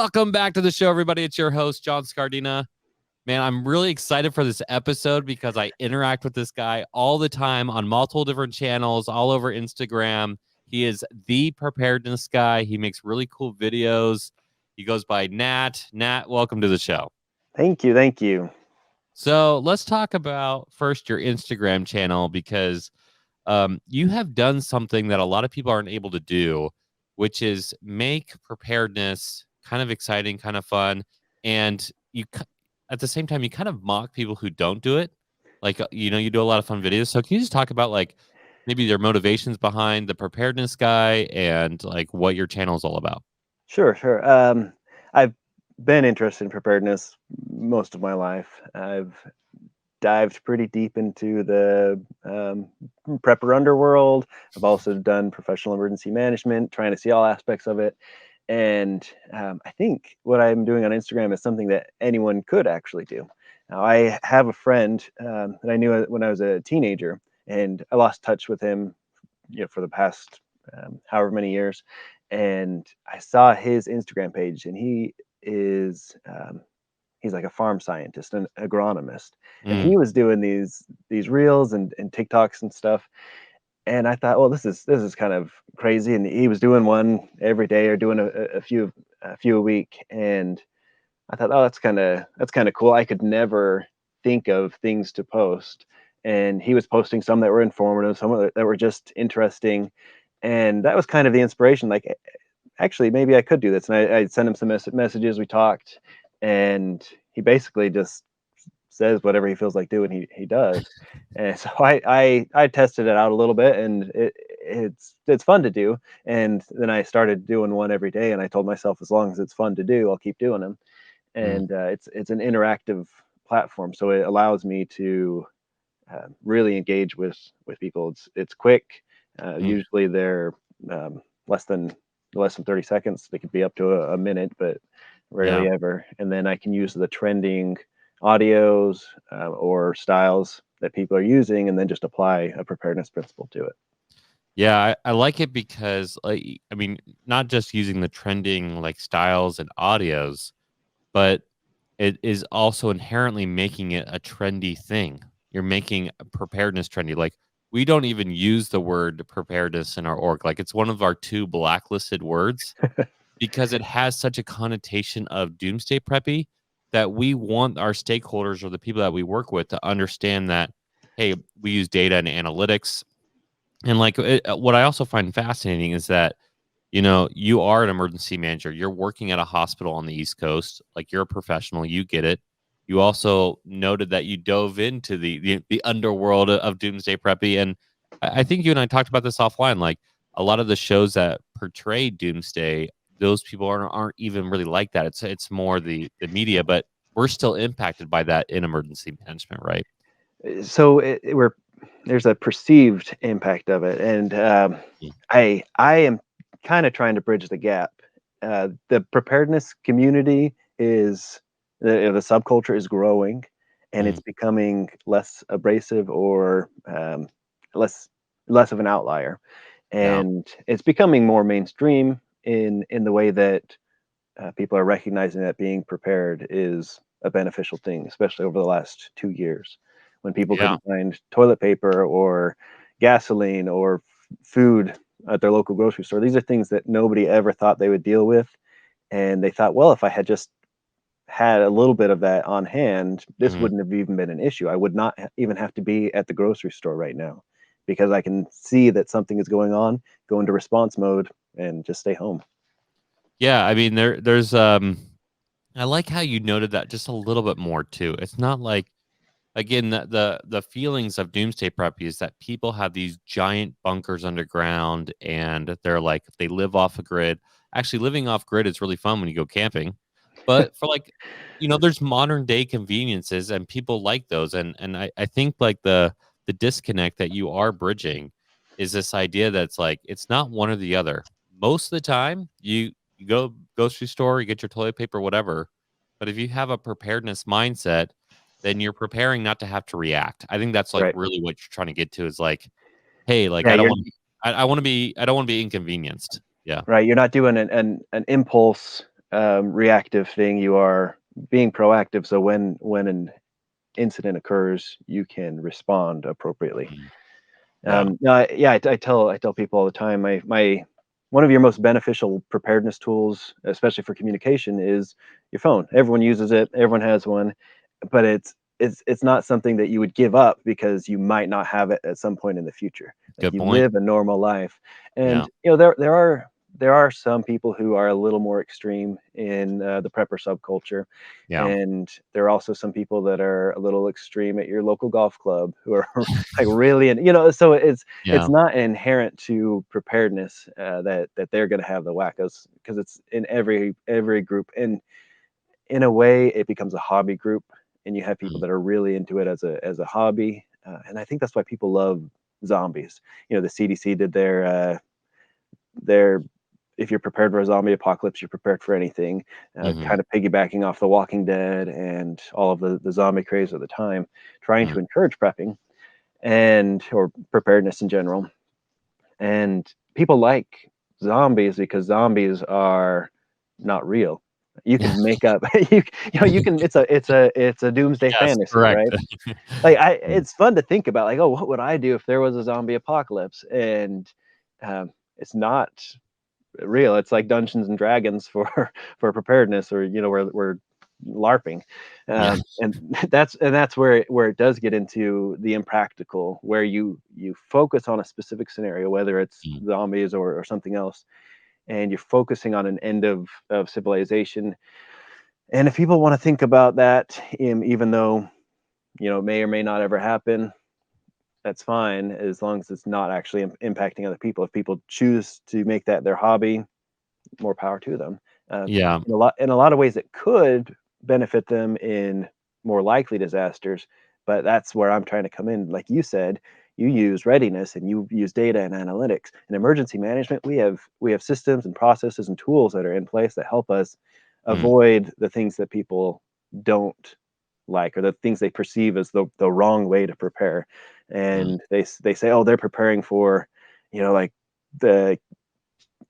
Welcome back to the show, everybody. It's your host, John Scardina. Man, I'm really excited for this episode because I interact with this guy all the time on multiple different channels, all over Instagram. He is the Preparedness Guy. He makes really cool videos. He goes by Nat. Nat, welcome to the show. Thank you. Thank you. So let's talk about first your Instagram channel, because you have done something that a lot of people aren't able to do, which is make preparedness kind of exciting, kind of fun. And at the same time, you kind of mock people who don't do it. Like, you do a lot of fun videos. So can you just talk about like maybe their motivations behind the Preparedness Guy and like what your channel is all about? Sure. I've been interested in preparedness most of my life. I've dived pretty deep into the prepper underworld. I've also done professional emergency management, trying to see all aspects of it. And I think what I'm doing on Instagram is something that anyone could actually do. Now, I have a friend that I knew when I was a teenager, and I lost touch with him, for the past however many years. And I saw his Instagram page, and is he's like a farm scientist, an agronomist, and he was doing these reels and TikToks and stuff. And I thought, well, this is kind of crazy. And he was doing one every day or doing a few a week. And I thought, oh, that's kind of cool. I could never think of things to post. And he was posting some that were informative, some that were just interesting. And that was kind of the inspiration. Like, actually, maybe I could do this. And I sent him some messages. We talked, and he basically just says whatever he feels like doing, he does. And so I tested it out a little bit, and it's fun to do. And then I started doing one every day, and I told myself, as long as it's fun to do, I'll keep doing them. And it's an interactive platform, so it allows me to really engage with people. It's quick. Usually they're less than 30 seconds. They could be up to a minute, but rarely ever. And then I can use the trending audios or styles that people are using, and then just apply a preparedness principle to it. Yeah, I like it because, like, I mean, not just using the trending like styles and audios, but it is also inherently making it a trendy thing. You're making preparedness trendy. Like, we don't even use the word preparedness in our org. Like, it's one of our 2 blacklisted words because it has such a connotation of doomsday preppy that we want our stakeholders or the people that we work with to understand that, hey, we use data and analytics. And like, what I also find fascinating is that, you are an emergency manager. You're working at a hospital on the East Coast. Like, you're a professional. You get it. You also noted that you dove into the underworld of doomsday preppy. And I think you and I talked about this offline. Like, a lot of the shows that portray doomsday, those people aren't even really like that. It's more the media, but we're still impacted by that in emergency management, right? So there's a perceived impact of it, and I am kind of trying to bridge the gap. The preparedness community is the subculture is growing, and it's becoming less abrasive or less of an outlier, and it's becoming more mainstream in the way that people are recognizing that being prepared is a beneficial thing, especially over the last 2 years, when people couldn't find toilet paper or gasoline or food at their local grocery store. These are things that nobody ever thought they would deal with. And they thought, well, if I had just had a little bit of that on hand, this wouldn't have even been an issue. I would not even have to be at the grocery store right now, because I can see that something is going on, go into response mode, and just stay home. Yeah, I mean, there's I like how you noted that just a little bit more too. It's not like, again, the feelings of doomsday preppy is that people have these giant bunkers underground, and they're like, they live off a grid. Actually, living off grid is really fun when you go camping, but for like, there's modern day conveniences, and people like those. And I think like the disconnect that you are bridging is this idea that's like, it's not one or the other. Most of the time, you go grocery store, you get your toilet paper, whatever. But if you have a preparedness mindset, then you're preparing not to have to react. I think that's like Right. really what you're trying to get to, is like, hey, like, Yeah, I don't want to be inconvenienced. Yeah. right. You're not doing an impulse reactive thing. You are being proactive. So when an incident occurs, you can respond appropriately. Mm. Yeah. No, I tell people all the time. My one of your most beneficial preparedness tools, especially for communication, is your phone. Everyone uses it. Everyone has one, but it's not something that you would give up because you might not have it at some point in the future. Like Good you point. live a normal life, Yeah. and there are some people who are a little more extreme in the prepper subculture, Yeah. and there are also some people that are a little extreme at your local golf club who are like really, and so it's Yeah. not inherent to preparedness that they're going to have the wackos, because it's in every group, and in a way it becomes a hobby group, and you have people Mm. that are really into it as a hobby, and I think that's why people love zombies. The CDC did their if you're prepared for a zombie apocalypse, you're prepared for anything, Mhm. kind of piggybacking off The Walking Dead and all of the zombie craze of the time, trying Mm. to encourage prepping and or preparedness in general. And people like zombies because zombies are not real. You Yeah. can make up you can it's a doomsday Yes, fantasy, correct. right? Like Mm. it's fun to think about, like, oh, what would I do if there was a zombie apocalypse? And it's not real. It's like Dungeons and Dragons for for preparedness, or we're LARPing, Yeah. and that's where it does get into the impractical, where you focus on a specific scenario, whether it's Mm. zombies or something else, and you're focusing on an end of civilization. And if people want to think about that, even though it may or may not ever happen, that's fine, as long as it's not actually impacting other people. If people choose to make that their hobby, more power to them. Yeah. In a lot of ways, it could benefit them in more likely disasters, but that's where I'm trying to come in. Like you said, you use readiness and you use data and analytics. In emergency management, we have systems and processes and tools that are in place that help us Mm. avoid the things that people don't like, or the things they perceive as the wrong way to prepare. Mm. And they say, oh, they're preparing for, like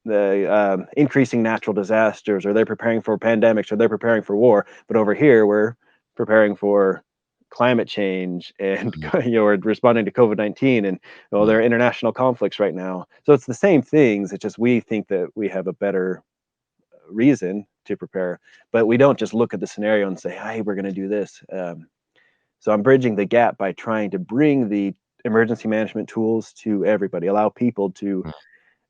the increasing natural disasters, or they're preparing for pandemics, or they're preparing for war. But over here, we're preparing for climate change, and Mm. we're responding to COVID-19, and Mm. there are international conflicts right now. So it's the same things. It's just we think that we have a better reason to prepare, but we don't just look at the scenario and say, "Hey, we're going to do this." So I'm bridging the gap by trying to bring the emergency management tools to everybody, allow people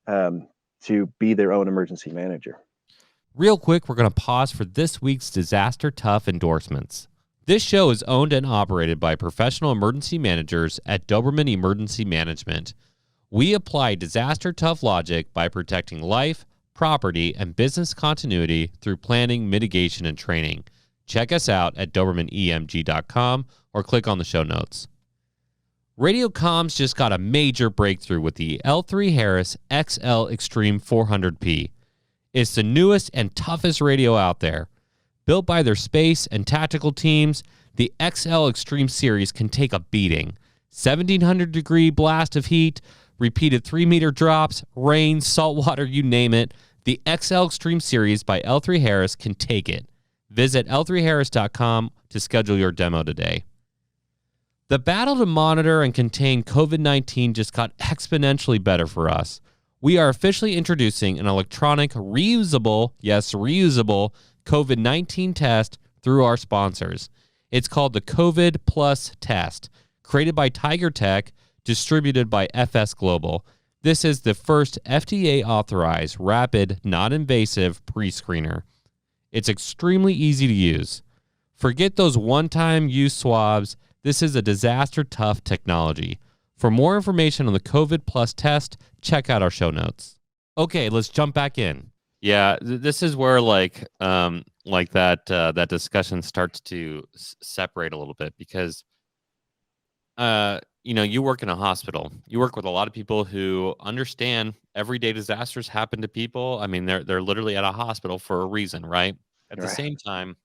um, to be their own emergency manager. Real quick, we're going to pause for this week's Disaster Tough endorsements. This show is owned and operated by professional emergency managers at Doberman Emergency Management. We apply disaster tough logic by protecting life, property, and business continuity through planning, mitigation, and training. Check us out at DobermanEMG.com or click on the show notes. Radio comms just got a major breakthrough with the L3 Harris XL Extreme 400P. It's the newest and toughest radio out there. Built by their space and tactical teams, the XL Extreme series can take a beating. 1,700-degree blast of heat, repeated 3-meter drops, rain, salt water, you name it. The XL Extreme series by L3 Harris can take it. Visit L3Harris.com to schedule your demo today. The battle to monitor and contain COVID-19 just got exponentially better for us. We are officially introducing an electronic, reusable, yes, reusable COVID-19 test through our sponsors. It's called the COVID Plus Test, created by Tiger Tech, distributed by FS Global. This is the first FDA-authorized, rapid, non-invasive pre-screener. It's extremely easy to use. Forget those one-time use swabs. This is a disaster-tough technology. For more information on the COVID Plus test, check out our show notes. Okay, let's jump back in. Yeah, this is where that discussion starts to separate a little bit, because you work in a hospital. You work with a lot of people who understand everyday disasters happen to people. I mean, they're literally at a hospital for a reason, right? At the Right. same time,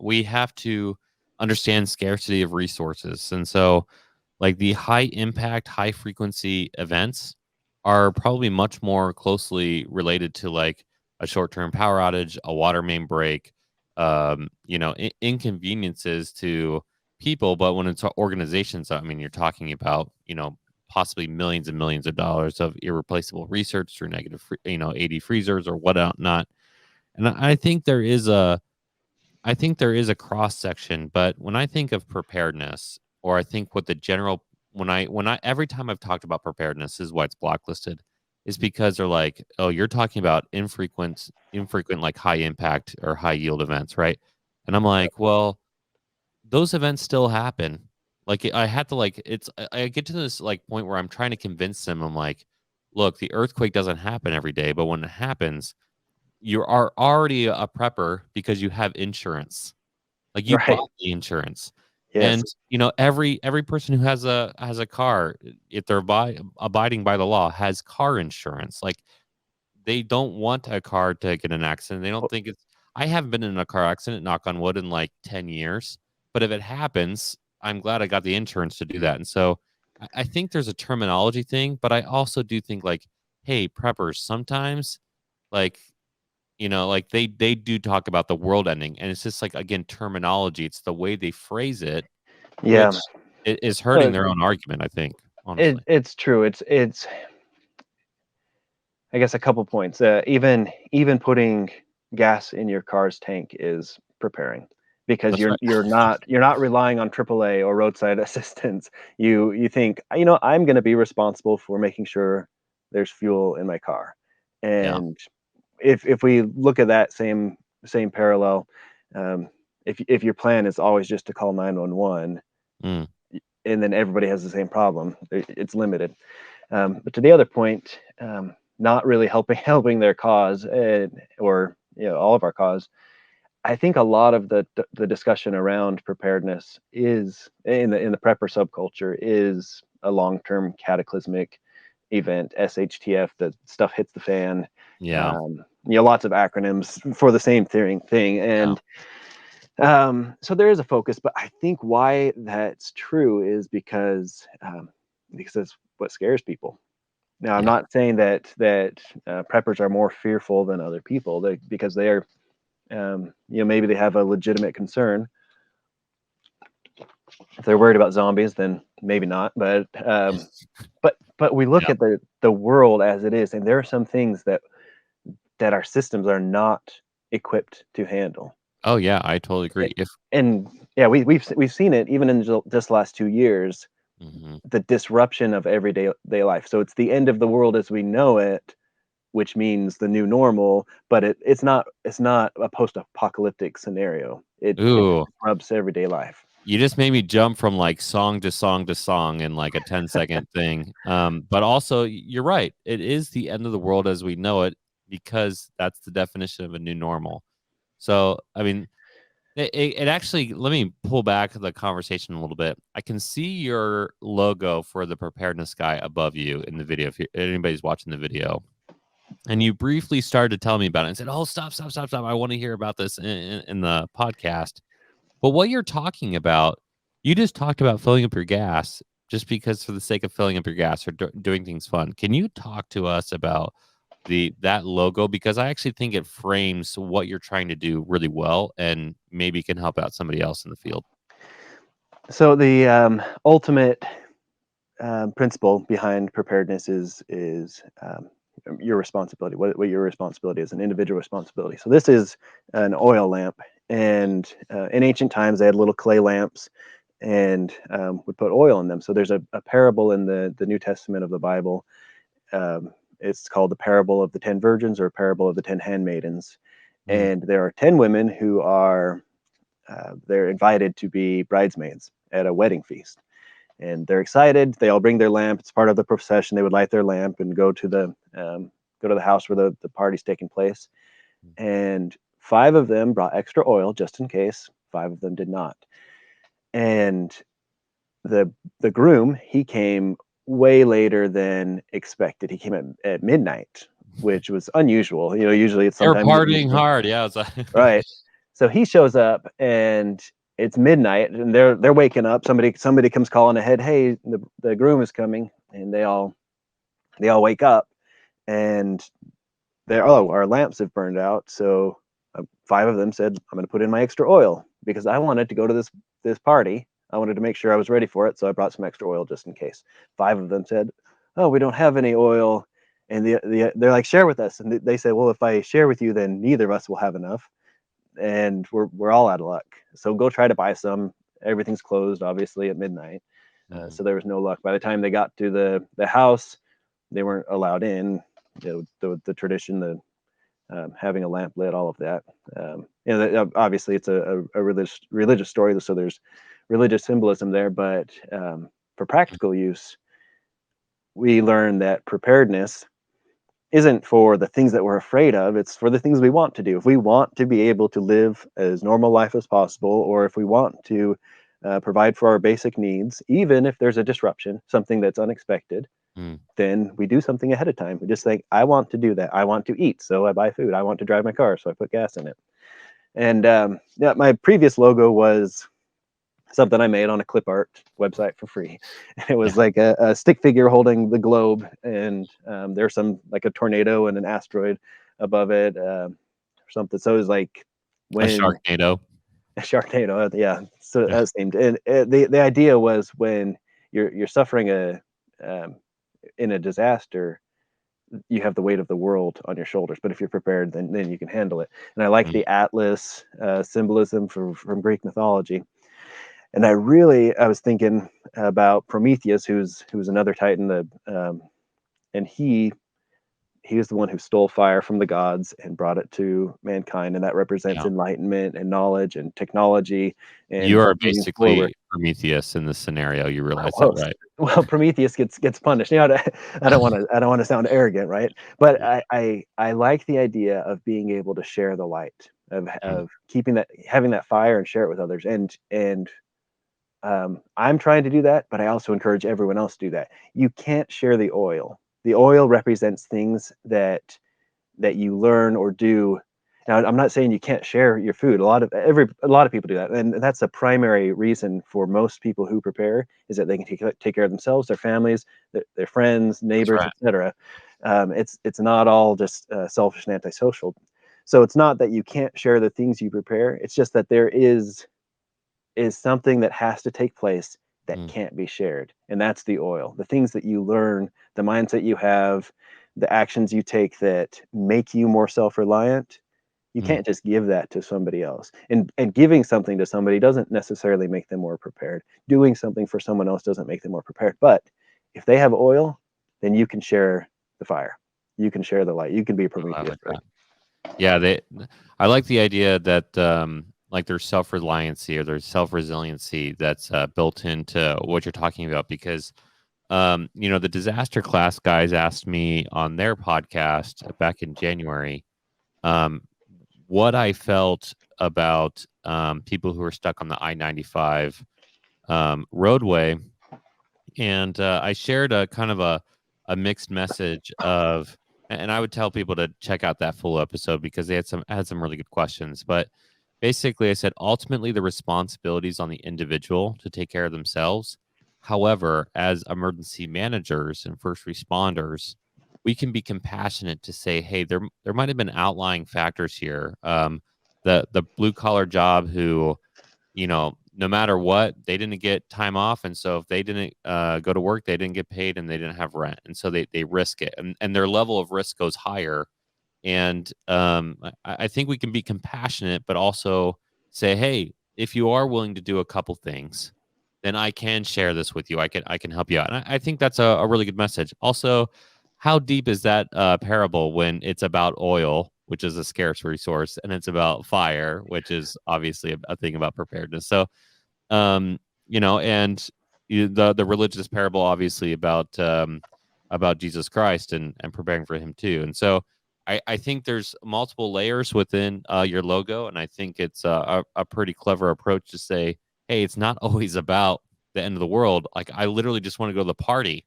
we have to understand scarcity of resources. And so, like, the high impact, high frequency events are probably much more closely related to, like, a short-term power outage, a water main break, inconveniences to people. But when it's organizations, I mean, you're talking about, possibly millions and millions of dollars of irreplaceable research through negative, 80 freezers or whatnot. And I think there is a cross section, but when I think of preparedness, or I think what the general, when I every time I've talked about preparedness is why it's blacklisted, is because they're like, oh, you're talking about infrequent like high impact or high yield events, right? And I'm like, well, those events still happen. Like I had to like I get to this like point where I'm trying to convince them. I'm like, look, the earthquake doesn't happen every day, but when it happens, you are already a prepper because you have insurance. Like you Right. bought the insurance. Yes. And every person who has a car, if they're abiding by the law, has car insurance. Like they don't want a car to get in an accident. They don't think it's I haven't been in a car accident, knock on wood, in like 10 years. But if it happens, I'm glad I got the insurance to do that. And so I think there's a terminology thing, but I also do think like, hey, preppers, sometimes like like they do talk about the world ending, and it's just like, again, terminology. It's the way they phrase it, Yeah. which is hurting Uh, their own argument, I think, honestly. it's true. It's I guess a couple points. Even putting gas in your car's tank is preparing, because That's right. you're not relying on AAA or roadside assistance. You think, I'm going to be responsible for making sure there's fuel in my car. Yeah. And if we look at that same parallel, um, if your plan is always just to call 911, Mm, and then everybody has the same problem, it's limited. But to the other point, not really helping their cause, or all of our cause. I think a lot of the discussion around preparedness is in the prepper subculture is a long-term cataclysmic event, SHTF. The stuff hits the fan. yeah. Lots of acronyms for the same thing, Yeah. and so there is a focus. But I think why that's true is because that's what scares people. Now, I'm Yeah. not saying that preppers are more fearful than other people, because they are, maybe they have a legitimate concern. If they're worried about zombies, then maybe not. But we look Yeah. at the world as it is, and there are some things that our systems are not equipped to handle. Oh, yeah, I totally agree. If And yeah, we've seen it even in just last 2 years, Mhm. the disruption of everyday day life. So it's the end of the world as we know it, which means the new normal, but it's not a post-apocalyptic scenario. It Ooh, disrupts everyday life. you just made me jump from, like, song to song to song in, like, a 10-second thing, but also, you're right, it is the end of the world as we know it, because that's the definition of a new normal. So, I mean, it actually, let me pull back the conversation a little bit. I can see your logo for the Preparedness Guy above you in the video, if anybody's watching the video, and you briefly started to tell me about it and said, "Oh, stop, stop, stop, stop, I wanna hear about this in the podcast." But what you're talking about, you just talked about filling up your gas just because for the sake of filling up your gas or doing things fun. Can you talk to us about that logo? Because I actually think it frames what you're trying to do really well and maybe can help out somebody else in the field. So the ultimate principle behind preparedness is your responsibility. What your responsibility is, an individual responsibility. So this is an oil lamp, and in ancient times they had little clay lamps, and would put oil in them. So there's a parable in the New Testament of the Bible. It's called the parable of the 10 virgins, or parable of the 10 handmaidens. Mm, And there are 10 women who are they're invited to be bridesmaids at a wedding feast, and they're excited. They all bring their lamp. It's part of the procession. They would light their lamp and go to the house where the party's taking place. mm. And 5 of them brought extra oil just in case. 5 of them did not. And the groom, he came way later than expected. He came at midnight, which was unusual. Usually it's They're sometime in the partying evening. hard. Yeah, it's like Right. So he shows up, and it's midnight, and they're waking up. Somebody comes calling ahead, "Hey, the groom is coming." And they all wake up, and our lamps have burned out. So 5 of them said, I'm going to put in my extra oil because I wanted to go to this party. I wanted to make sure I was ready for it, so I brought some extra oil just in case. 5 of them said, oh, we don't have any oil. And they're like, share with us. And they say, well, if I share with you, then neither of us will have enough. And we're all out of luck. So go try to buy some. Everything's closed, obviously, at midnight. So there was no luck. By the time they got to the house, they weren't allowed in. The tradition, having a lamp lit, all of that. Obviously, it's a religious story, so there's religious symbolism there. But for practical use, we learn that preparedness isn't for the things that we're afraid of. It's for the things we want to do. If we want to be able to live as normal life as possible, or if we want to provide for our basic needs, even if there's a disruption, something that's unexpected, then we do something ahead of time. We just think, I want to do that. I want to eat, so I buy food. I want to drive my car, so I put gas in it. And my previous logo was something I made on a clip art website for free. It was like a stick figure holding the globe, and there's some like a tornado and an asteroid above it, or something. So it was like A Sharknado. A Sharknado, yeah. So that seemed, and the idea was when you're suffering in a disaster, you have the weight of the world on your shoulders. But if you're prepared, then you can handle it. And I like the Atlas symbolism from Greek mythology. And I was thinking about Prometheus, who's another Titan, and he was the one who stole fire from the gods and brought it to mankind, and that represents enlightenment and knowledge and technology. And you are moving forward. basically Prometheus in this scenario. You realize that, right? Well, Prometheus gets punished. I don't want to sound arrogant, right? But I like the idea of being able to share the light, of having that fire and share it with others. And I'm trying to do that, but I also encourage everyone else to do that. You can't share the oil. The oil represents things that you learn or do. Now, I'm not saying you can't share your food. A lot of people do that, and that's a primary reason for most people who prepare, is that they can take care of themselves, their families, their friends, neighbors, etc. It's not all just selfish and antisocial. So it's not that you can't share the things you prepare. It's just that there is something that has to take place that can't be shared, and that's the oil. The things that you learn, the mindset you have, the actions you take that make you more self-reliant. You can't just give that to somebody else. And giving something to somebody doesn't necessarily make them more prepared. Doing something for someone else doesn't make them more prepared. But if they have oil, then you can share the fire. You can share the light. You can be Prometheus. Yeah, I like the idea that like there's self-reliancy or there's self-resiliency that's built into what you're talking about, because the disaster class guys asked me on their podcast back in January what I felt about people who are stuck on the I-95 roadway. And I shared a kind of a mixed message of, and I would tell people to check out that full episode because they had some really good questions. But basically, I said ultimately the responsibility is on the individual to take care of themselves. However, as emergency managers and first responders, we can be compassionate to say, hey, there might have been outlying factors here. The blue collar job who, no matter what, they didn't get time off, and so if they didn't go to work, they didn't get paid, and they didn't have rent, and so they risk it, and their level of risk goes higher. And I think we can be compassionate, but also say, hey, if you are willing to do a couple things, then I can share this with you. I can help you out. And I think that's a really good message. Also, how deep is that parable when it's about oil, which is a scarce resource, and it's about fire, which is obviously a thing about preparedness. So, and the religious parable, obviously about Jesus Christ and preparing for him too. And so I think there's multiple layers within your logo, and I think it's a pretty clever approach to say, hey, it's not always about the end of the world. Like, I literally just want to go to the party,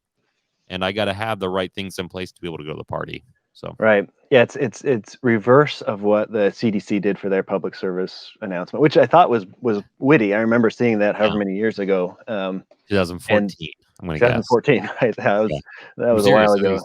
and I got to have the right things in place to be able to go to the party. So right, yeah, it's reverse of what the CDC did for their public service announcement, which I thought was witty. I remember seeing that however many years ago. 2014. I'm going to guess 2014. Right, that was I'm a serious. while ago.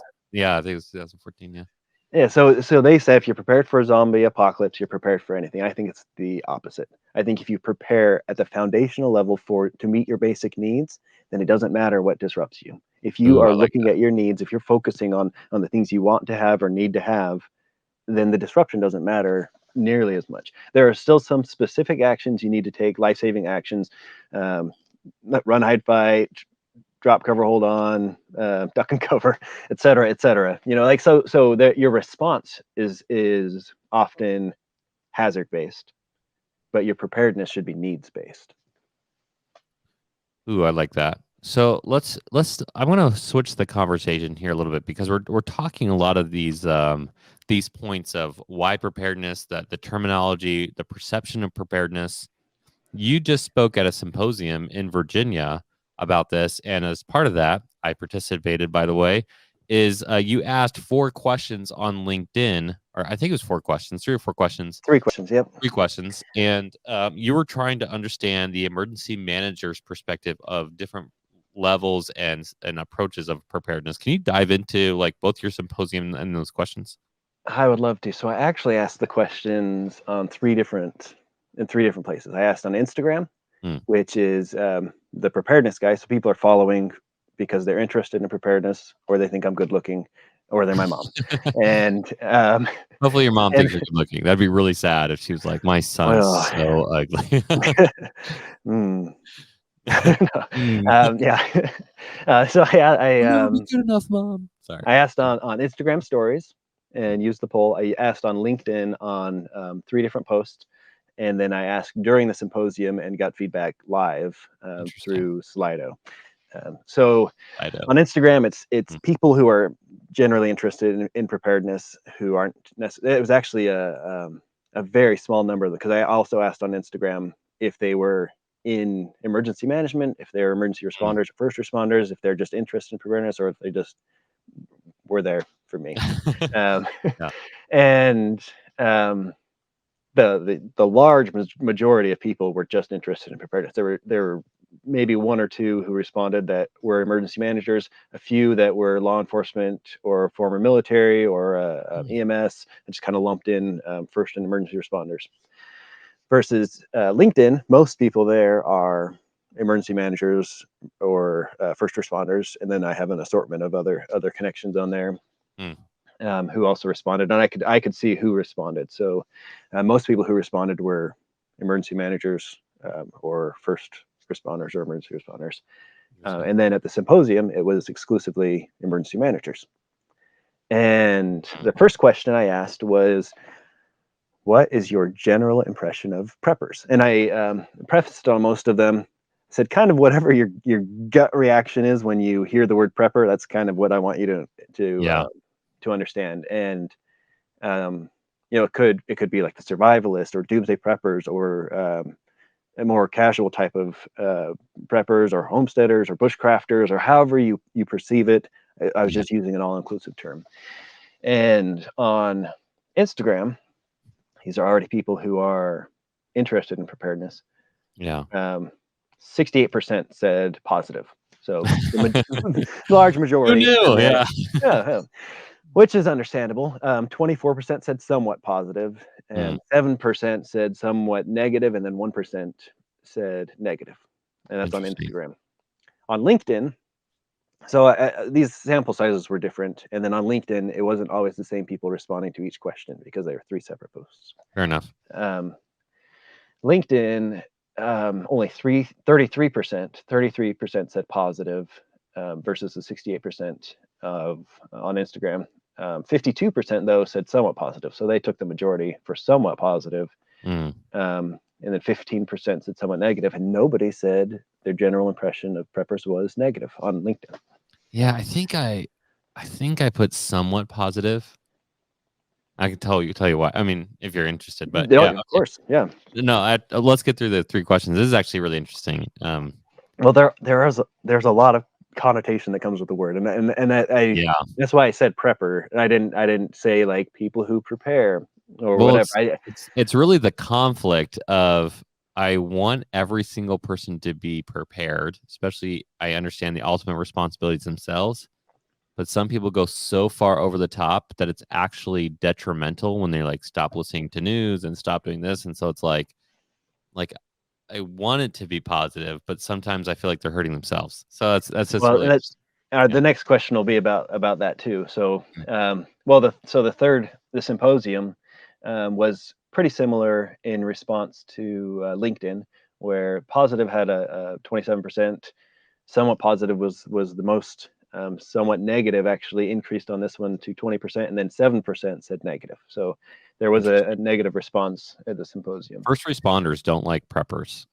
I think it was 2014. Yeah. Yeah, so they say if you're prepared for a zombie apocalypse, you're prepared for anything. I think it's the opposite. I think if you prepare at the foundational level to meet your basic needs, then it doesn't matter what disrupts you. If you Ooh, are I like looking that. at your needs, if you're focusing on the things you want to have or need to have, then the disruption doesn't matter nearly as much. There are still some specific actions you need to take, life-saving actions, um, run, hide, fight, drop, cover, hold on, duck and cover, et cetera, et cetera. You know, like so that your response is often hazard based, but your preparedness should be needs based. Ooh, I like that. So let's I want to switch the conversation here a little bit because we're talking a lot of these points of why preparedness, the terminology, the perception of preparedness. You just spoke at a symposium in Virginia about this, and as part of that, I participated, by the way, is you asked 4 questions on LinkedIn, or I think it was 4 questions, 3 or 4 questions, 3 questions. Yep. 3 questions, and you were trying to understand the emergency manager's perspective of different levels and approaches of preparedness. Can you dive into like both your symposium and those questions? I would love to. So I actually asked the questions on 3 different places. I asked on Instagram, Hmm. which is the Preparedness Guy. So people are following because they're interested in preparedness, or they think I'm good looking, or they're my mom. And Hopefully, your mom and thinks you're good looking. That'd be really sad if she was like, "My son's well, so ugly." mm, Mm. yeah. So I'll never be good enough, mom. Sorry. I asked on Instagram stories and used the poll. I asked on LinkedIn on 3 different posts, and then I asked during the symposium and got feedback live Interesting. through Slido. So I know. on Instagram, it's Mm, people who are generally interested in preparedness who aren't necessarily. It was actually a very small number because I also asked on Instagram if they were in emergency management, if they're emergency mm. responders or first responders, if they're just interested in preparedness, or if they just were there for me. Um, Yeah. and um, the large majority of people were just interested in preparedness. There were maybe 1 or 2 who responded that were emergency managers, a few that were law enforcement or former military or Mm, EMS, and just kind of lumped in first and emergency responders. Versus LinkedIn, most people there are emergency managers or first responders, and then I have an assortment of other connections on there mm. who also responded, and I could see who responded. So most people who responded were emergency managers or first responders or emergency responders. Interesting. And then at the symposium, it was exclusively emergency managers. And Mm, the first question I asked was, "What is your general impression of preppers?" And I prefaced on most of them. Said kind of whatever your gut reaction is when you hear the word prepper. That's kind of what I want you yeah. to understand. And um, it could be like the survivalist or doomsday preppers or a more casual type of preppers or homesteaders or bushcrafters or however you perceive it. I was Yeah. just using an all-inclusive term. And on Instagram, these are already people who are interested in preparedness. Yeah. 68% said positive. So the large Who majority said knew? Yeah. yeah, yeah, which is understandable. 24% said somewhat positive, Mm, and 7% said somewhat negative, and then 1% said negative. And that's on interesting. Instagram. On LinkedIn, so these sample sizes were different. And then on LinkedIn, it wasn't always the same people responding to each question because they were 3 separate posts. Fair enough. Um, LinkedIn, only 33% said positive versus the 68% of on Instagram. 52% though said somewhat positive, so they took the majority for somewhat positive. Mm. And then 15% said somewhat negative, and nobody said their general impression of preppers was negative on LinkedIn. Yeah, I think I put somewhat positive. I can tell you why. I mean, if you're interested, but Oh, yeah, of okay. course, yeah. No, let's get through the 3 questions. This is actually really interesting. Well, there's a lot of connotation that comes with the word, and I Yeah. that's why I said prepper, and I didn't say like people who prepare or Well, whatever. it's really the conflict of I want every single person to be prepared, especially I understand the ultimate responsibilities themselves, but some people go so far over the top that it's actually detrimental when they like stop listening to news and stop doing this. And so it's like I want it to be positive, but sometimes I feel like they're hurting themselves. So that's just Well, really that's yeah. the next question will be about that too. So, Mm. the symposium was pretty similar in response to LinkedIn, where positive had a 27%, somewhat positive was the most, somewhat negative actually increased on this one to 20%, and then 7% said negative. So there was a Interesting. negative response at the symposium. First responders don't like preppers.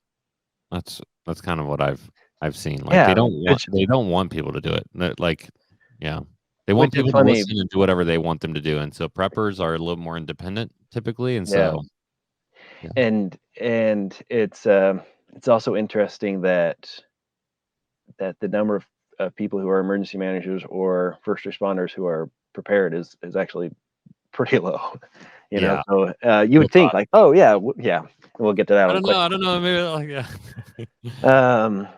That's kind of what I've seen. Like Yeah, they don't want people to do it. Like, yeah, they want which is people to funny. listen and do whatever they want them to do. And so preppers are a little more independent typically. And Yeah. so yeah, And it's also interesting that the number of people who are emergency managers or first responders who are prepared is actually pretty low. yeah. So you Real would think talk. like, oh yeah, yeah, we'll get to that I on don't know. question. I don't know. Maybe like yeah. Um,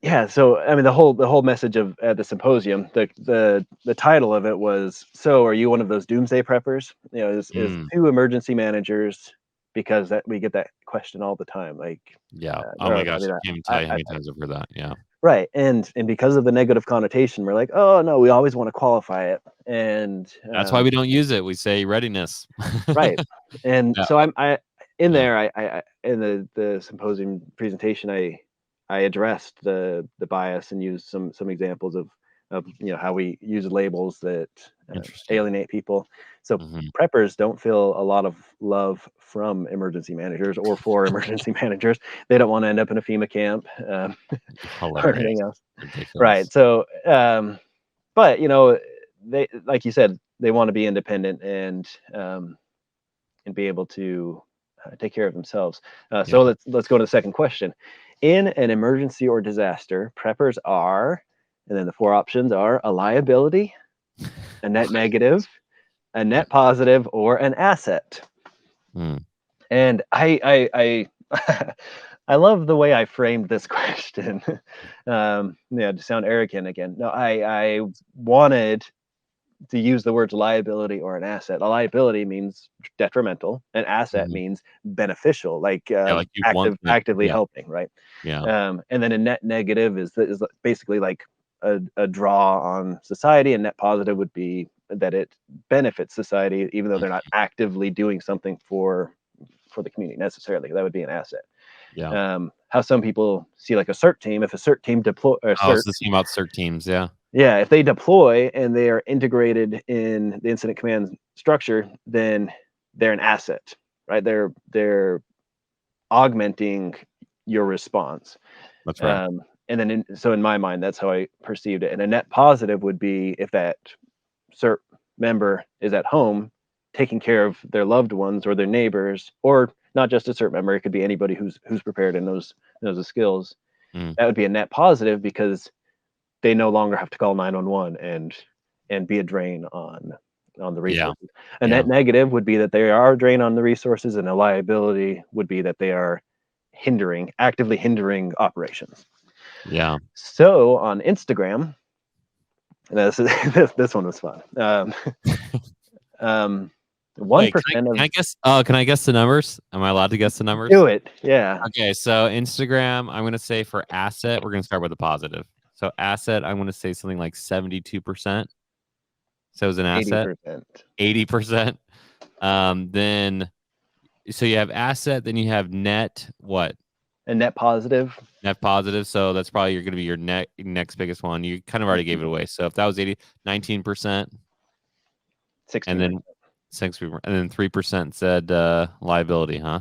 yeah, so I mean, the whole message of at the symposium, the title of it was, "So, are you one of those doomsday preppers?" Is Mm, two emergency managers, because that we get that question all the time. Like, yeah. Oh my or I gosh, mean, I can't even tell I, you how I many times I've heard that. Yeah. right, and because of the negative connotation, we're like, oh no, we always want to qualify it, and That's why we don't use it. We say readiness. right, and Yeah. so I in Yeah. there, I in the symposium presentation, I addressed the bias and used some examples of how we use labels that Interesting. alienate people. So Hmm. preppers don't feel a lot of love from emergency managers or for emergency managers. They don't want to end up in a FEMA camp, or anything Hilarious. else. Right. Ridiculous. So, but they, like you said, they want to be independent and be able to take care of themselves. Yeah. So let's go to the second question. In an emergency or disaster, preppers are, and then the four options are a liability, a net negative, a Yeah. net positive, or an asset. Mm. And I love the way I framed this question. Yeah, to sound arrogant again. No, I wanted to use the words liability or an asset. A liability means detrimental. An asset Mhm. means beneficial, like Yeah, like you want them. actively Yeah. helping, right? Yeah. And then a net negative is basically like a draw on society. And net positive would be that it benefits society, even though they're not Mhm. actively doing something for the community necessarily. That would be an asset. Yeah. How some people see like a CERT team, if a CERT team deploy or Oh, CERT, so this came about CERT teams. Yeah. yeah, if they deploy and they are integrated in the incident command structure, then they're an asset, right? They're augmenting your response. That's right. And then so in my mind, that's how I perceived it. And a net positive would be if that CERT member is at home taking care of their loved ones or their neighbors, or not just a CERT member, it could be anybody who's prepared and knows the skills. Mm. That would be a net positive because they no longer have to call 911 and be a drain on the Yeah. resources. A Yeah. net negative would be that they are a drain on the resources, and a liability would be that they are actively hindering operations. Yeah. So on Instagram, this this one was fun. Um, one Wait, percent can of I guess? Can I guess the numbers? Am I allowed to guess the numbers? do it, yeah, Okay, so Instagram, I'm gonna say for asset, we're gonna start with a positive. So asset, I'm gonna say something like 72%. So it's an asset, 80%. 80%. Then so you have asset, then you have net what? And net positive, Net positive. So that's probably you're gonna be your next biggest one. You kind of already gave it away. So if that was 19%, and 16%. then 3% said liability, huh?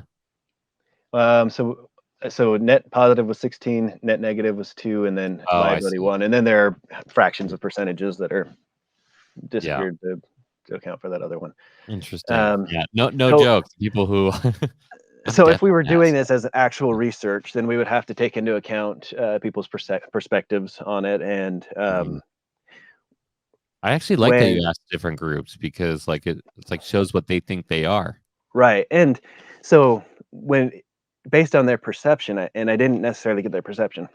So net positive was 16, net negative was 2, and then Oh, I liability see. 1. And then there are fractions of percentages that are Yeah. disappeared to account for that other one. Interesting. Um, Yeah. No so jokes. People who I'm so if we definitely were an doing asset. this as actual research, then we would have to take into account people's perspectives on it. And Mhm. I actually like that you when asked different groups because like it's like shows what they think they are. right, and so when based on their perception, and I didn't necessarily get their perception.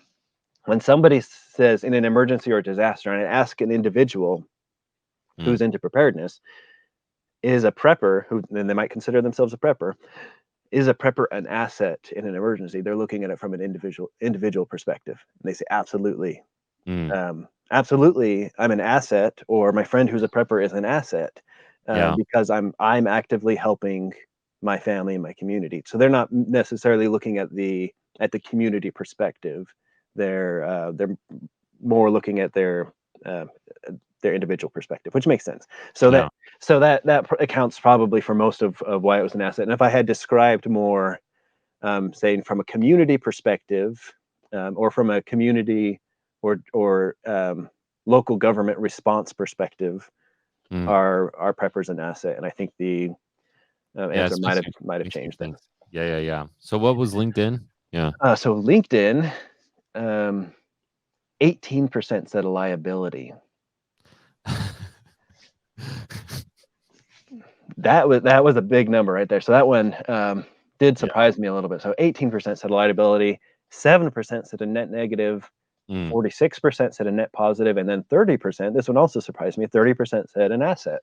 when somebody says in an emergency or disaster, and I ask an individual who's into preparedness, is a prepper, who then they might consider themselves a prepper, is a prepper an asset in an emergency? They're looking at it from an individual perspective. And they say, absolutely. Absolutely, I'm an asset, or my friend who's a prepper is an asset, because I'm actively helping my family and my community. So they're not necessarily looking at the community perspective. They're more looking at their individual perspective, which makes sense. So that accounts probably for most of why it was an asset. And if I had described more, saying from a community perspective, or from a community or local government response perspective, are preppers an asset? And I think the answer might have changed then. Yeah. So what was LinkedIn? Yeah. So LinkedIn, 18% said a liability. That was a big number right there. So that one did surprise me a little bit. So 18% said a liability, 7% said a net negative, 46% said a net positive, and then 30%, this one also surprised me, 30% said an asset.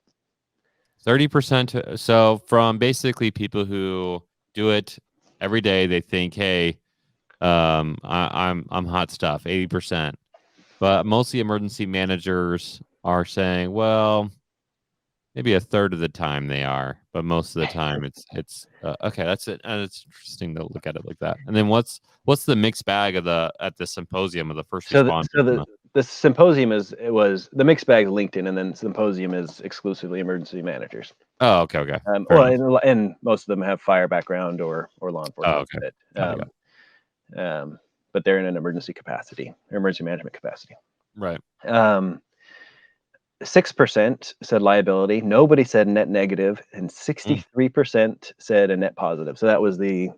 30%. So from basically people who do it every day, they think, hey, I'm hot stuff, 80%. But mostly emergency managers are saying, well, maybe a third of the time they are, but most of the time it's okay. That's it. And it's interesting to look at it like that. And then what's the mixed bag of at the symposium of the first responders? So the symposium was the mixed bag LinkedIn, and then Symposium is exclusively emergency managers. Oh, okay. Well, and most of them have fire background or law enforcement. Oh, okay. But they're in an emergency capacity, emergency management capacity. Right. 6% said liability. Nobody said net negative, and 63% said a net positive. So that was the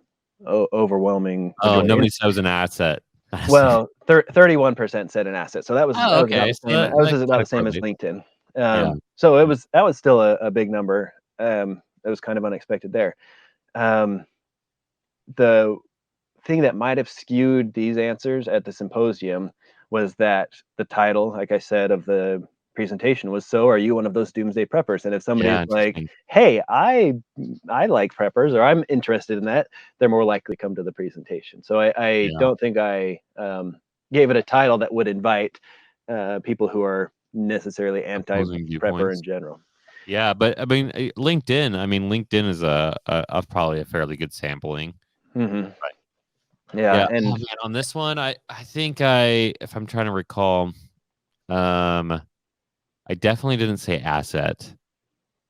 overwhelming majority. Oh, nobody said it was an asset. Well, 31% said an asset. So that was, about the same as LinkedIn. So that was still a big number. That was kind of unexpected there. The thing that might have skewed these answers at the symposium was that the title, like I said, of the presentation was, so are you one of those doomsday preppers? And if somebody's like, hey, I like preppers, or I'm interested in that, they're more likely to come to the presentation. So I don't think I gave it a title that would invite people who are necessarily anti-prepper in general. Yeah, but I mean, LinkedIn is a probably a fairly good sampling. Right. Yeah. And on this one, I think if I'm trying to recall, I definitely didn't say asset.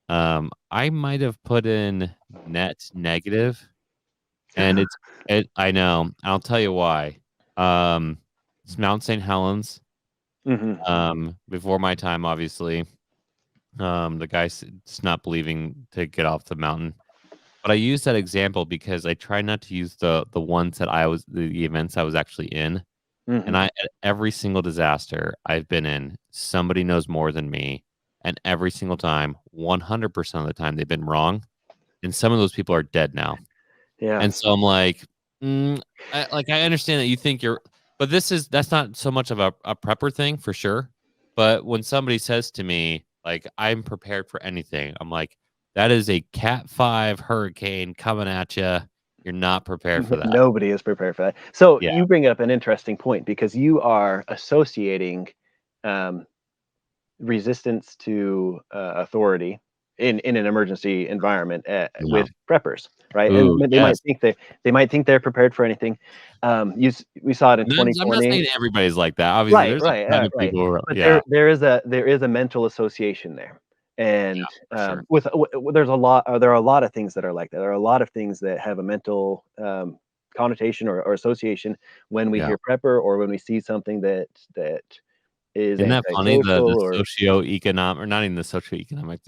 I might have put in net negative, and I know. I'll tell you why. It's Mount St. Helens. Before my time, obviously. The guy's not believing to get off the mountain. But I use that example because I try not to use the ones that the events I was actually in. And at every single disaster I've been in, somebody knows more than me. And every single time, 100% of the time, they've been wrong. And some of those people are dead now. Yeah. And so I'm like, I understand that you think but that's not so much of a prepper thing for sure. But when somebody says to me, like, I'm prepared for anything, I'm like, that is a Cat 5 hurricane coming at you. You're not prepared for that. Nobody is prepared for that. So you bring up an interesting point, because you are associating resistance to authority in an emergency environment with preppers, right? Ooh, and they might think they're prepared for anything. We saw it in 2020. I'm not saying everybody's like that. Obviously, there's a ton of people who are, but there is a mental association there. And there are a lot of things that are like that. There are a lot of things that have a mental connotation or association when we hear prepper, or when we see something that is. Isn't that funny? The socioeconomic, or not even the socioeconomic,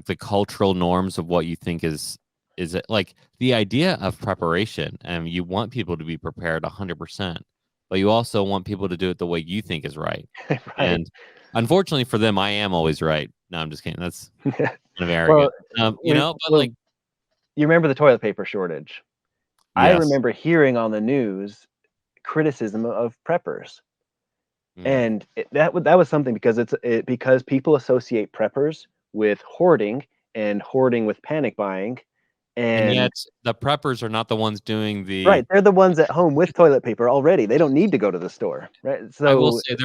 the cultural norms of what you think is it, like the idea of preparation, and you want people to be prepared 100%, but you also want people to do it the way you think is right. And unfortunately for them, I am always right. No, I'm just kidding. That's kind of arrogant. But you remember the toilet paper shortage? Yes. I remember hearing on the news criticism of preppers. Mm. And that was something because because people associate preppers with hoarding and hoarding with panic buying, And yet and the preppers are not the ones doing the. right, they're the ones at home with toilet paper already. They don't need to go to the store, right? I will So, say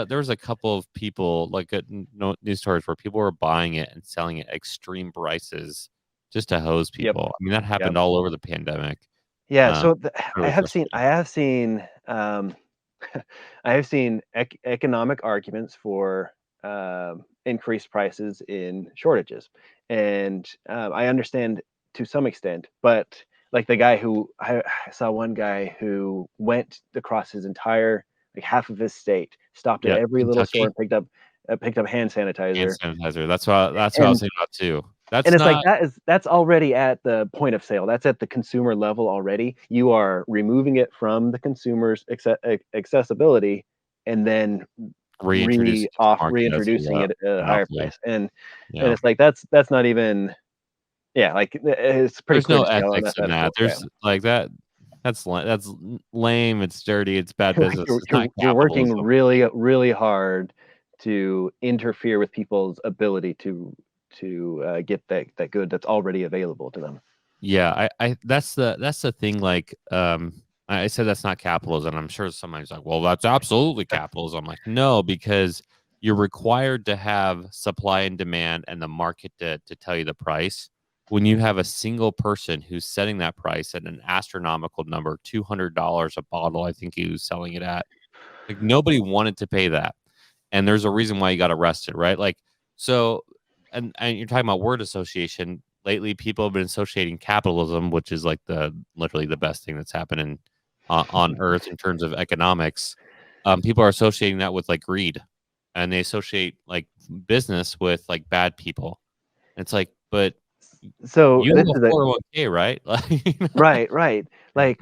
there was a couple of people like at news stories where people were buying it and selling it at extreme prices just to hose yep, people. I mean, that yep, happened all over the pandemic. yeah. Um, So really I frustrating. have seen, I have seen economic arguments for increased prices in shortages, and I understand to some extent. But like the guy who I saw one guy who went across his entire like half of his state, stopped at Yeah, every little store Kentucky and picked up hand hand sanitizer, sanitizer. That's what I was and thinking about too. and That's it's like not that's already at the point of sale. That's at the consumer level already. You are removing it from the consumer's accessibility and then reintroducing to the market as reintroducing a it at a higher monopoly. price. And Yeah. it's like that's not even yeah, like it's pretty There's clear no to see how ethics in unethical. that. Yeah. There's like that that's lame, it's dirty, it's bad Like business. It's not you're working capitalism. really hard to interfere with people's ability to get that good that's already available to them. Yeah, I that's the thing, like, I said that's not capitalism. I'm sure somebody's like, "Well, that's absolutely capitalism." I'm like, "No, because you're required to have supply and demand and the market to tell you the price. When you have a single person who's setting that price at an astronomical number, $200 a bottle, I think he was selling it at. Like, nobody wanted to pay that, and there's a reason why he got arrested, right? Like, so and you're talking about word association. Lately, people have been associating capitalism, which is like the literally the best thing that's happening on earth in terms of economics. People are associating that with like greed, and they associate like business with like bad people. It's like, but So you have this a is a 401k, right? Like, right, right. Like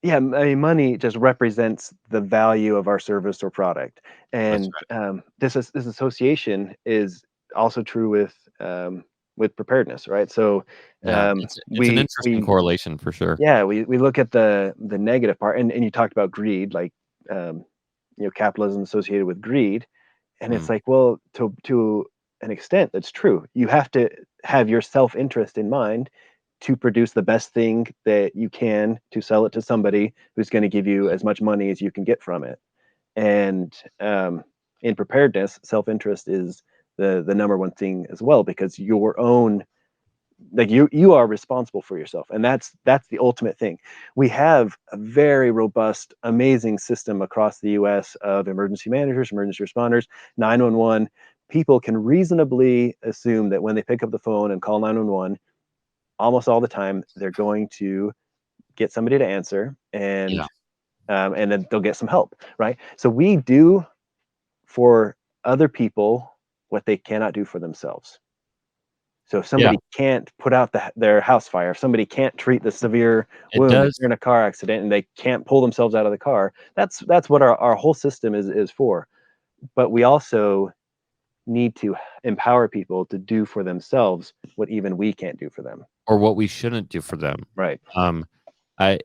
yeah, I mean, money just represents the value of our service or product, that's and right. this association is also true with preparedness, right? So Yeah, it's an interesting we correlation for sure. yeah we look at the negative part, and you talked about greed, like capitalism associated with greed, and Mm. it's like, well, to an extent, that's true. You have to have your self-interest in mind to produce the best thing that you can to sell it to somebody who's going to give you as much money as you can get from it. And in preparedness, self-interest is the number one thing as well, because your own like you are responsible for yourself, and that's the ultimate thing. We have a very robust, amazing system across the US of emergency managers, emergency responders, 911. People can reasonably assume that when they pick up the phone and call 911, almost all the time they're going to get somebody to answer, Yeah. and then they'll get some help, right? So we do for other people what they cannot do for themselves. So if Yeah, somebody can't put out their house fire, if somebody can't treat the severe it wound, if does. they're in a car accident and they can't pull themselves out of the car, that's what our whole system is for. But we also need to empower people to do for themselves what even we can't do for them. Or what we shouldn't do for them. Right. Um, I,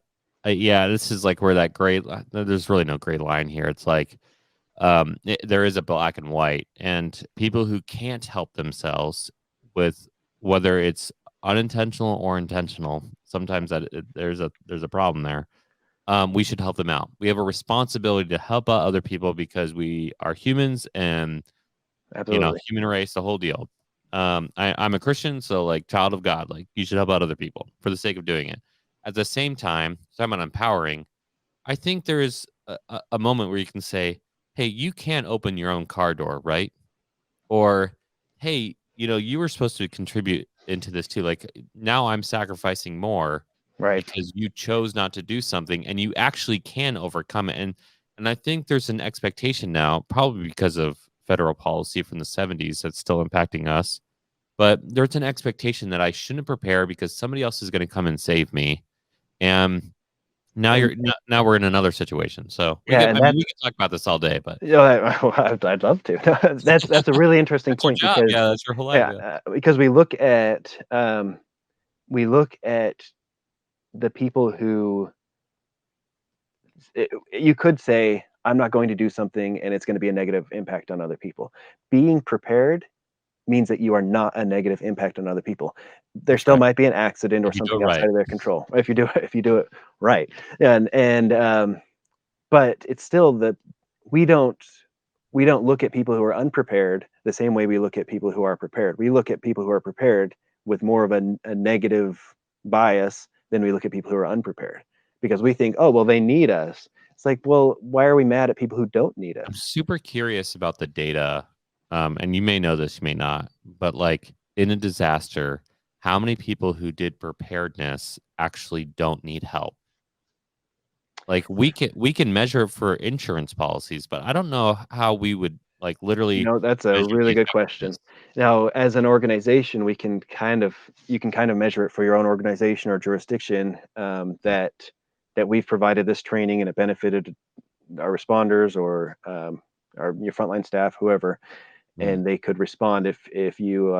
yeah, this is like where that there's really no gray line here. It's like, there is a black and white, and people who can't help themselves with whether it's unintentional or intentional, sometimes there's a problem there. We should help them out. We have a responsibility to help out other people because we are humans and Absolutely. human race, the whole deal. I'm a Christian, so like child of God, like you should help out other people for the sake of doing it. At the same time, so I'm empowering. I think there is a moment where you can say, "Hey, you can't open your own car door, right?" Or, "Hey, you were supposed to contribute into this too. Like now, I'm sacrificing more Right. because you chose not to do something, and you actually can overcome it." And I think there's an expectation now, probably because of federal policy from the '70s that's still impacting us. But there's an expectation that I shouldn't prepare because somebody else is going to come and save me. And And now we're in another situation. So yeah, and we can talk about this all day, but I'd love to. That's a really interesting that's your point job. because Yeah, that's your whole life. yeah, Yeah. because we look at the people who you could say, I'm not going to do something and it's going to be a negative impact on other people. Being prepared means that you are not a negative impact on other people. There That's still right. might be an accident or If you do it something right. outside of their control if you do it right. But it's still that we don't we don't look at people who are unprepared the same way we look at people who are prepared. We look at people who are prepared with more of a negative bias than we look at people who are unprepared, because we think, oh well, they need us. It's like, well, why are we mad at people who don't need I'm us? super curious about the data, and you may know this, you may not, but like in a disaster, how many people who did preparedness actually don't need help? Like we can measure it for insurance policies, but I don't know how we would like literally That's a measure the really good question. effectiveness. Now, as an organization, you can kind of measure it for your own organization or jurisdiction, that we've provided this training and it benefited our responders or your frontline staff, whoever, Mm, and they could respond if you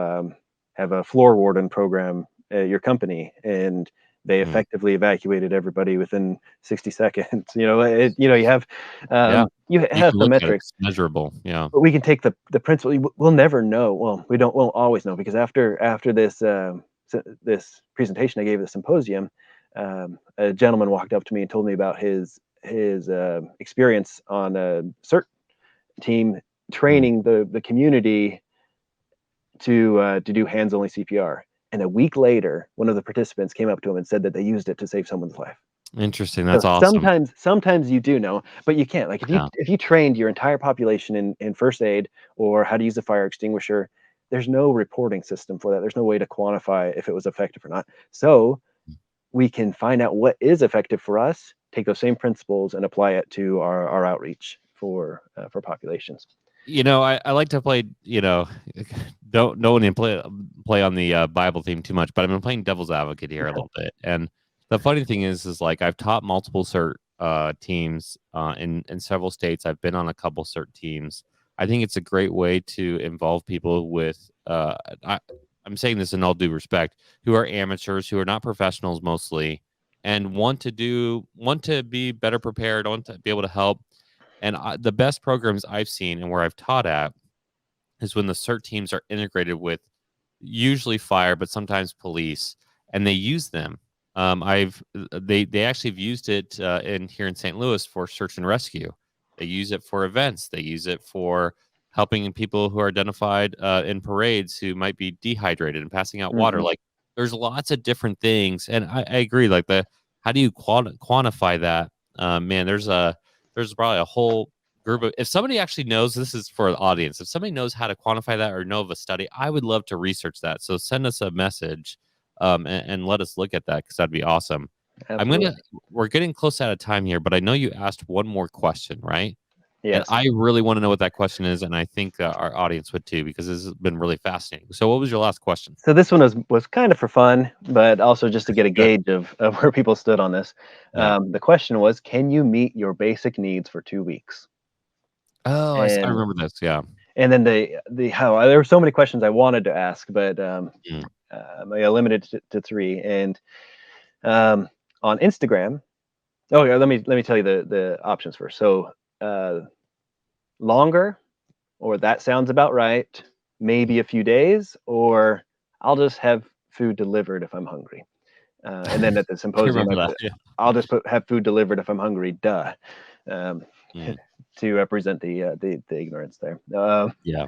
have a floor warden program at your company and they mm. effectively evacuated everybody within 60 seconds. Yeah, You you have can some look at it. metrics, It's measurable. Yeah. but we can take the principle. We'll never know. Well, we won't always know, because after this presentation I gave at the symposium, a gentleman walked up to me and told me about his experience on a CERT team Mm. training the community to do hands only CPR. And a week later, one of the participants came up to him and said that they used it to save someone's life. Interesting. So That's awesome. sometimes you do know, but you can't. Like Yeah. if you trained your entire population in first aid or how to use a fire extinguisher, there's no reporting system for that. There's no way to quantify if it was effective or not. So we can find out what is effective for us, take those same principles and apply it to our outreach for populations. I like to play, don't want to play on the Bible theme too much, but I've been playing devil's advocate here a little bit. And the funny thing is like I've taught multiple cert teams in several states. I've been on a couple cert teams. I think it's a great way to involve people with I'm saying this in all due respect, who are amateurs, who are not professionals mostly, and want to be better prepared, want to be able to help. And the best programs I've seen and where I've taught at is when the CERT teams are integrated with usually fire, but sometimes police, and they use them. They actually have used it in here in St. Louis for search and rescue. They use it for events. They use it for helping people who are identified in parades who might be dehydrated and passing out water. Hmm. Like there's lots of different things, and I agree. Like how do you quantify that? Man, there's probably a whole group of, if somebody actually knows, this is for the audience, if somebody knows how to quantify that or know of a study, I would love to research that. So send us a message and let us look at that, because that'd be awesome. I'm gonna Absolutely. We're getting close out of time here, but I know you asked one more question, right? And Yes. I really want to know what that question is, and I think our audience would too, because this has been really fascinating. So what was your last question? So this one was kind of for fun, but also just to get a Good. gauge of where people stood on this. Yeah. The question was, can you meet your basic needs for 2 weeks? Oh, I And remember this. Yeah. and then the how there were so many questions I wanted to ask, but Mm, I limited to three. And um, on Instagram, oh yeah, let me tell you the options first. So uh, longer, or that sounds about right, mm. maybe a few days, or I'll just have food delivered if I'm hungry. And then at the I symposium, remember I that. put, Yeah. I'll just put have food delivered if I'm hungry. Duh, um, Mm, to represent the ignorance there. yeah.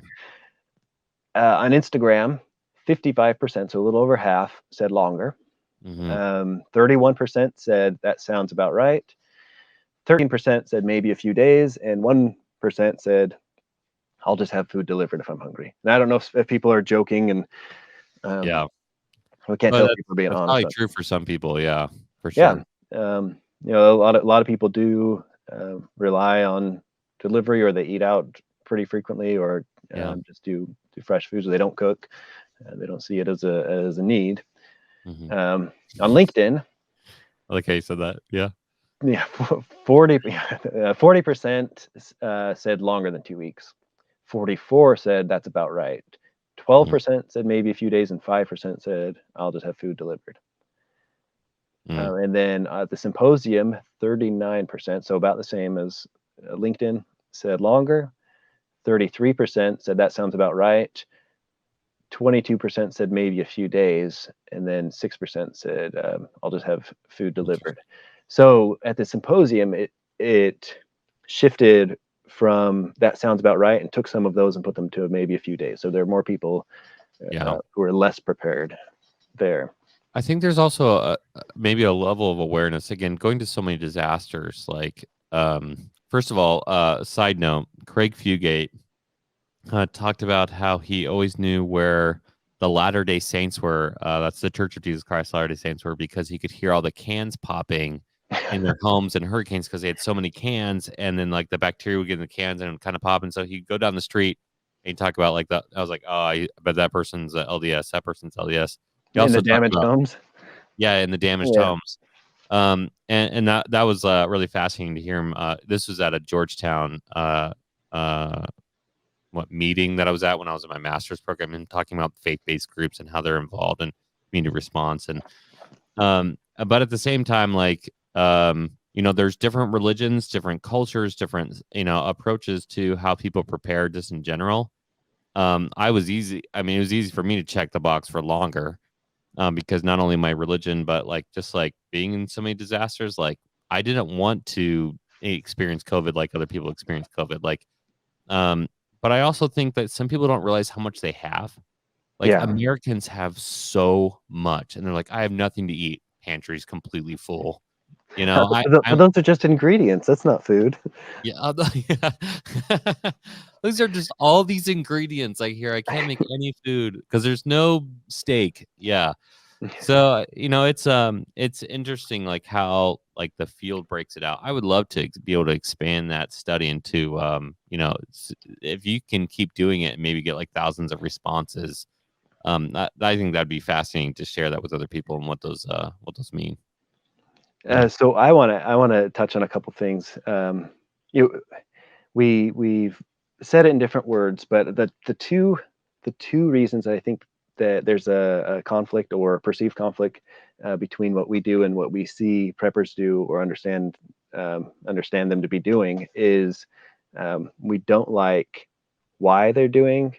On Instagram, 55%, so a little over half, said longer. Hmm. 31% said that sounds about right. 13% said maybe a few days, and 1% said I'll just have food delivered if I'm hungry. And I don't know if people are joking, and um, Yeah. we can't But tell if people are being that's honest. probably true for some people. Yeah, for Yeah, sure. a lot of people do rely on delivery, or they eat out pretty frequently, or Yeah. just do fresh foods. They don't cook. They don't see it as a need. Hmm. On LinkedIn, I like how you said that. Yeah. yeah, 40% said longer than 2 weeks. 44 said that's about right. Mm. 12% said maybe a few days, and 5% said I'll just have food delivered. And then the Symposium, 39%, so about the same as LinkedIn, said longer. 33% said that sounds about right. 22% said maybe a few days, and then 6% said I'll just have food delivered. So at the Symposium, it shifted from that sounds about right and took some of those and put them to maybe a few days. So there are more people Yeah. who are less prepared there. I think there's also maybe a level of awareness. Again, going to so many disasters, like first of all, side note, Craig Fugate talked about how he always knew where the Latter-day Saints were. That's the Church of Jesus Christ Latter-day Saints were, because he could hear all the cans popping in their homes and hurricanes because they had so many cans, and then like the bacteria would get in the cans and kind of pop. And so he'd go down the street and he'd talk about like that. I was like, oh, I bet that person's LDS. That person's LDS. He In the also talked damaged about, homes. yeah, in the damaged Yeah. homes. And that was really fascinating to hear him. This was at a Georgetown meeting that I was at when I was in my master's program, and talking about faith-based groups and how they're involved in community response. And but at the same time, like there's different religions, different cultures, different approaches to how people prepare just in general. It was easy for me to check the box for longer, because not only my religion, but like just like being in so many disasters, like I didn't want to experience COVID like other people experience COVID. Like, but I also think that some people don't realize how much they have. Like, Yeah. Americans have so much, and they're like, I have nothing to eat. Pantry's completely full. But those are just ingredients. That's not food. Yeah, yeah. Those are just all these ingredients I hear. I can't make any food because there's no steak. Yeah. So, it's interesting, like how like the field breaks it out. I would love to be able to expand that study into, if you can keep doing it and maybe get like thousands of responses. I think that'd be fascinating to share that with other people and what those mean. So I want to touch on a couple things. We've said it in different words, but the two reasons I think that there's a conflict or a perceived conflict between what we do and what we see preppers do or understand them to be doing is we don't like why they're doing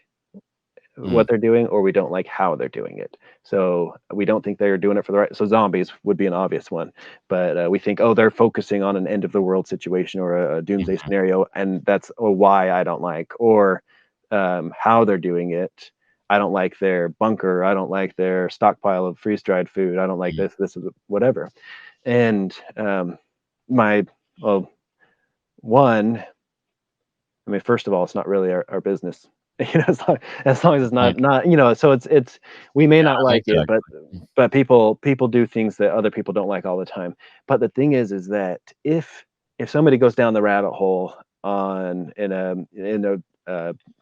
what they're doing, or we don't like how they're doing it. So we don't think they're doing it for the right. So zombies would be an obvious one, but we think, oh, they're focusing on an end of the world situation or a doomsday scenario, and that's why I don't like, or how they're doing it. I don't like their bunker. I don't like their stockpile of freeze dried food. I don't like this. This is whatever. And one. I mean, first of all, it's not really our business. As long as it's not. So it's we may not like it, but people do things that other people don't like all the time. But the thing is that if somebody goes down the rabbit hole in a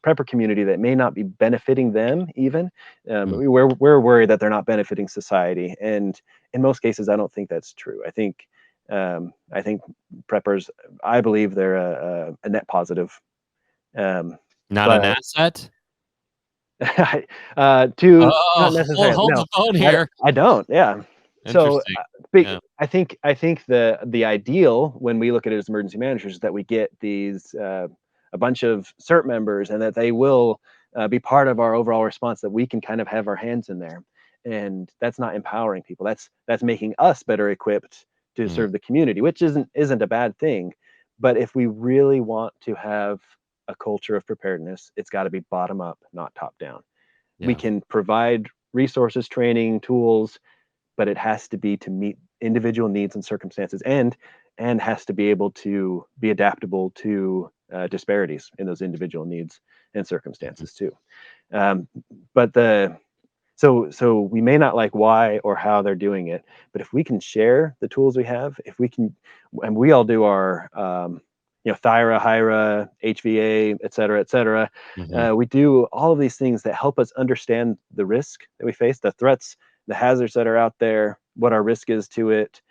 prepper community that may not be benefiting them, even we're worried that they're not benefiting society, and in most cases, I don't think that's true. I think preppers, I believe they're a net positive. Not an asset? Not necessarily. Hold No, the phone here. I don't. Yeah. So Interesting. Yeah. I think the ideal when we look at it as emergency managers is that we get these a bunch of CERT members, and that they will be part of our overall response, that we can kind of have our hands in there. And that's not empowering people. That's making us better equipped to serve the community, which isn't a bad thing. But if we really want to have a culture of preparedness, it's got to be bottom up, not top down. Yeah. We can provide resources, training, tools, but it has to be to meet individual needs and circumstances, and has to be able to be adaptable to disparities in those individual needs and circumstances too. So we may not like why or how they're doing it, but if we can share the tools we have, if we can, and we all do our Thyra, HIRA, HVA, et cetera, we do all of these things that help us understand the risk that we face, the threats, the hazards that are out there, what our risk is to it,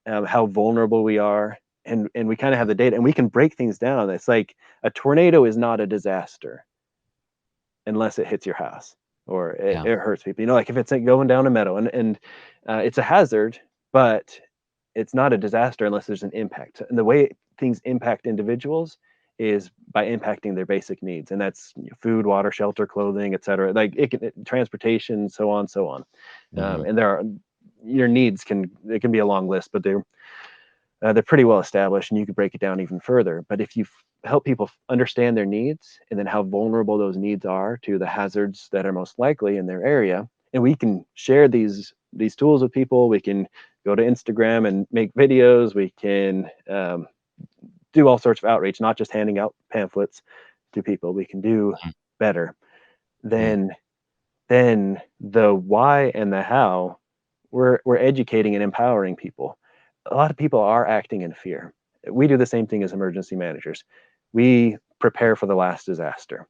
how vulnerable we are, and we kind of have the data, and we can break things down. It's like a tornado is not a disaster unless it hits your house or it hurts people. Like if it's going down a meadow, and it's a hazard, but it's not a disaster unless there's an impact. And the way things impact individuals is by impacting their basic needs, and that's food, water, shelter, clothing, etc. Like transportation, so on, so on. Mm-hmm. And your needs it can be a long list, but they're pretty well established, and you could break it down even further. But if you help people understand their needs and then how vulnerable those needs are to the hazards that are most likely in their area, and we can share these tools with people. We can go to Instagram and make videos. We can do all sorts of outreach, not just handing out pamphlets to people. We can do better. Then the why and the how, we're educating and empowering people. A lot of people are acting in fear. We do the same thing as emergency managers. We prepare for the last disaster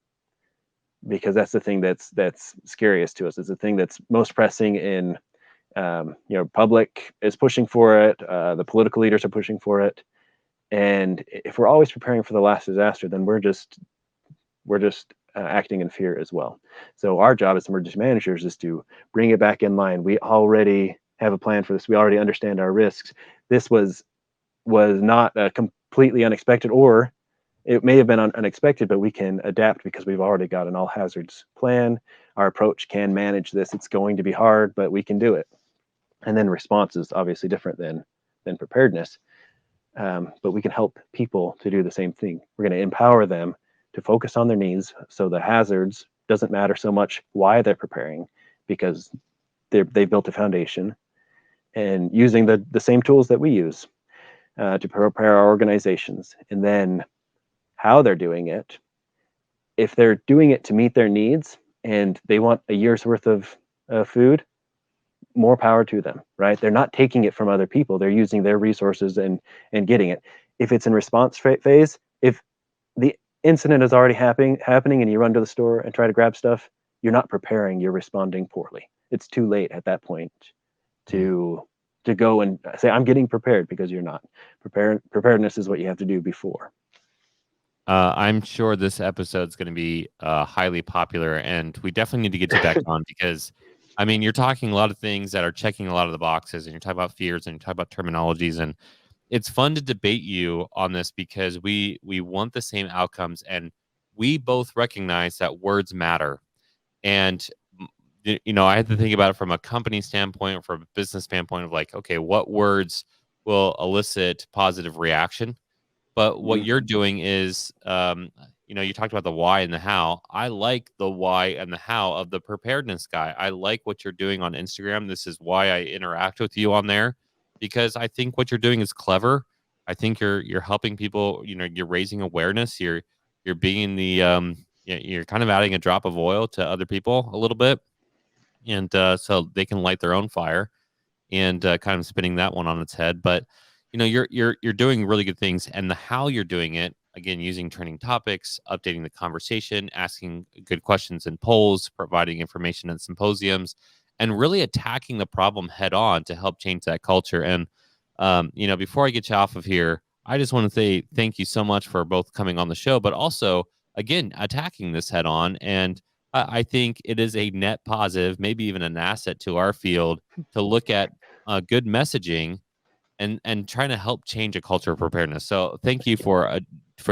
because that's the thing that's scariest to us. It's the thing that's most pressing in public is pushing for it. The political leaders are pushing for it. And if we're always preparing for the last disaster, then we're just acting in fear as well. So our job as emergency managers is to bring it back in line. We already have a plan for this. We already understand our risks. This was not completely unexpected, or it may have been unexpected, but we can adapt because we've already got an all hazards plan. Our approach can manage this. It's going to be hard, but we can do it. And then response is obviously different than preparedness. But we can help people to do the same thing. We're going to empower them to focus on their needs, so the hazards doesn't matter so much why they're preparing, because they've built a foundation and using the same tools that we use to prepare our organizations. And then how they're doing it, if they're doing it to meet their needs and they want a year's worth of food, more power to them, right? They're not taking it from other people. They're using their resources and getting it. If it's in response phase, if the incident is already happening and you run to the store and try to grab stuff, you're not preparing, you're responding poorly. It's too late at that point to go and say, I'm getting prepared, because you're not. Preparedness is what you have to do before. I'm sure this episode's going to be highly popular, and we definitely need to get you back on because, I mean, you're talking a lot of things that are checking a lot of the boxes, and you're talking about fears and you're talking about terminologies, and it's fun to debate you on this because we want the same outcomes, and we both recognize that words matter. And I had to think about it from a company standpoint, from a business standpoint of like, okay, what words will elicit positive reaction? But what you're doing is, you talked about the why and the how. I like the why and the how of the Preparedness Guy. I like what you're doing on Instagram. This is why I interact with you on there, because I think what you're doing is clever. I think you're helping people. You're raising awareness. You're being you're kind of adding a drop of oil to other people a little bit, and so they can light their own fire, and kind of spinning that one on its head. But you're doing really good things, and the how you're doing it, again, using training topics, updating the conversation, asking good questions in polls, providing information in symposiums, and really attacking the problem head on to help change that culture. And before I get you off of here, I just want to say thank you so much for both coming on the show, but also again attacking this head on. And I think it is a net positive, maybe even an asset to our field, to look at good messaging and trying to help change a culture of preparedness. So thank you for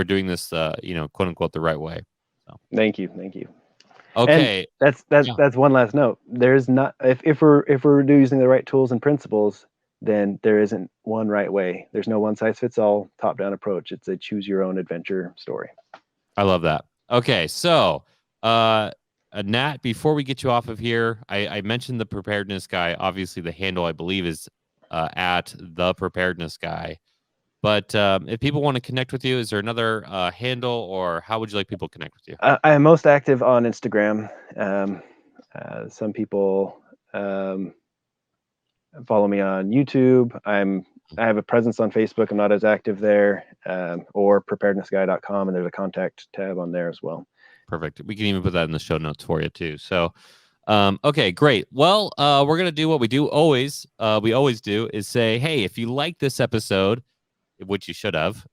doing this, quote unquote, the right way. So Thank you. And okay, yeah, that's one last note. There's not, if we're using the right tools and principles, then there isn't one right way. There's no one size fits all top down approach. It's a choose your own adventure story. I love that. Okay, so Nat, before we get you off of here, I mentioned the Preparedness Guy. Obviously, the handle I believe is at the Preparedness Guy. But if people want to connect with you, is there another handle, or how would you like people to connect with you? I am most active on Instagram. Some people follow me on YouTube. I have a presence on Facebook. I'm not as active there, or preparednessguy.com, and there's a contact tab on there as well. Perfect. We can even put that in the show notes for you too. So, okay, great. Well, we're gonna do what we do always. We always do is say, hey, if you like this episode, which you should have,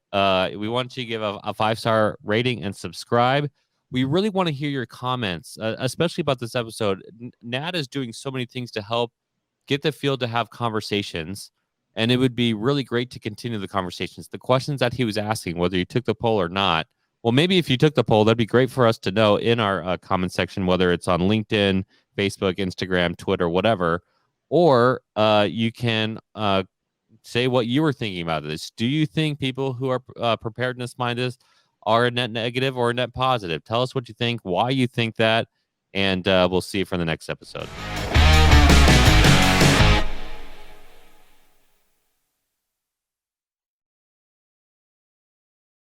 we want you to give a 5-star rating and subscribe. We really want to hear your comments, especially about this episode. Nat is doing so many things to help get the field to have conversations. And it would be really great to continue the conversations. The questions that he was asking, whether you took the poll or not, well, maybe if you took the poll, that'd be great for us to know in our comment section, whether it's on LinkedIn, Facebook, Instagram, Twitter, whatever, or you can say what you were thinking about this. Do you think people who are preparedness minded are a net negative or a net positive? Tell us what you think, why you think that, and we'll see you for the next episode.